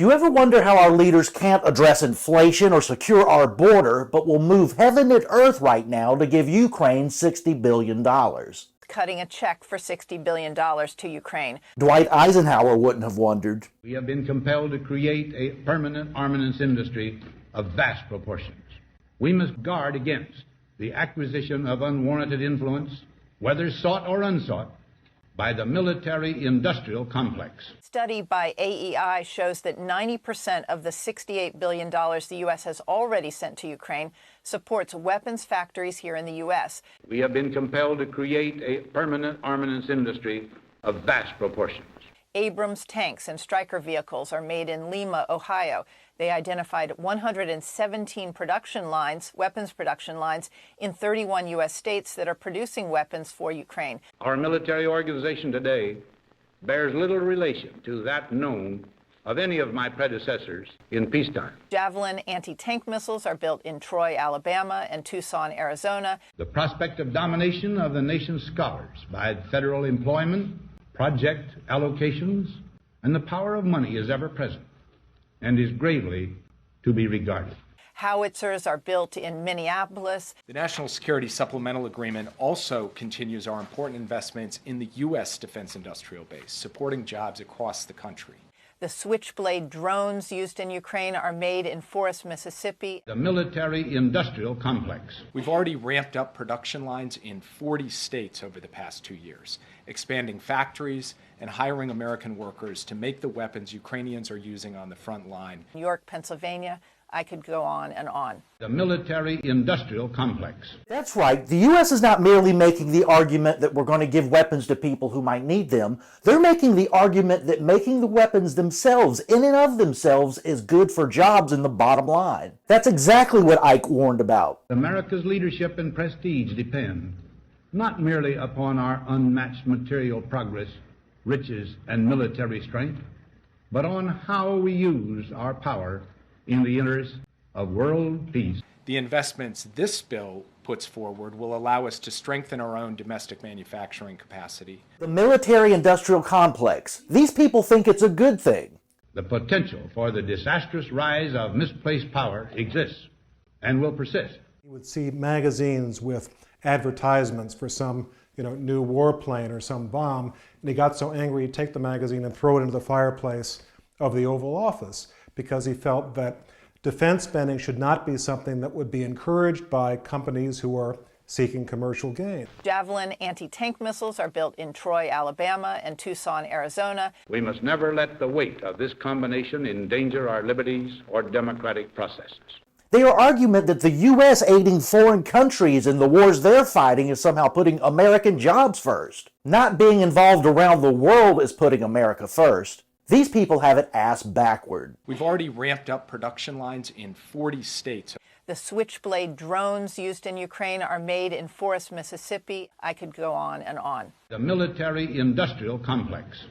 Do you ever wonder how our leaders can't address inflation or secure our border, but will move heaven and earth right now to give Ukraine $60 billion? Cutting a check for $60 billion to Ukraine. Dwight Eisenhower wouldn't have wondered. We have been compelled to create a permanent armaments industry of vast proportions. We must guard against the acquisition of unwarranted influence, whether sought or unsought, by the military-industrial complex. Study by AEI shows that 90% of the $68 billion the U.S. has already sent to Ukraine supports weapons factories here in the U.S. We have been compelled to create a permanent armaments industry of vast proportions. Abrams tanks and Stryker vehicles are made in Lima, Ohio. They identified 117 production lines, weapons production lines, in 31 U.S. states that are producing weapons for Ukraine. Our military organization today bears little relation to that known of any of my predecessors in peacetime. Javelin anti-tank missiles are built in Troy, Alabama, and Tucson, Arizona. The prospect of domination of the nation's scholars by federal employment, project allocations, and the power of money is ever present and is gravely to be regarded. Howitzers are built in Minneapolis. The National Security Supplemental Agreement also continues our important investments in the U.S. defense industrial base, supporting jobs across the country. The Switchblade drones used in Ukraine are made in Forest, Mississippi. The military-industrial complex. We've already ramped up production lines in 40 states over the past 2 years, expanding factories and hiring American workers to make the weapons Ukrainians are using on the front line. New York, Pennsylvania. I could go on and on. The military-industrial complex. That's right. The U.S. is not merely making the argument that we're going to give weapons to people who might need them. They're making the argument that making the weapons themselves, in and of themselves, is good for jobs in the bottom line. That's exactly what Ike warned about. America's leadership and prestige depend not merely upon our unmatched material progress, riches, and military strength, but on how we use our power in the interest of world peace. The investments this bill puts forward will allow us to strengthen our own domestic manufacturing capacity. The military-industrial complex. These people think it's a good thing. The potential for the disastrous rise of misplaced power exists and will persist. You would see magazines with advertisements for some new warplane or some bomb, and he got so angry he'd take the magazine and throw it into the fireplace of the Oval Office, because he felt that defense spending should not be something that would be encouraged by companies who are seeking commercial gain. Javelin anti-tank missiles are built in Troy, Alabama, and Tucson, Arizona. We must never let the weight of this combination endanger our liberties or democratic processes. Their argument that the U.S. aiding foreign countries in the wars they're fighting is somehow putting American jobs first. Not being involved around the world is putting America first. These people have it ass backward. We've already ramped up production lines in 40 states. The Switchblade drones used in Ukraine are made in Forest, Mississippi. I could go on and on. The military-industrial complex.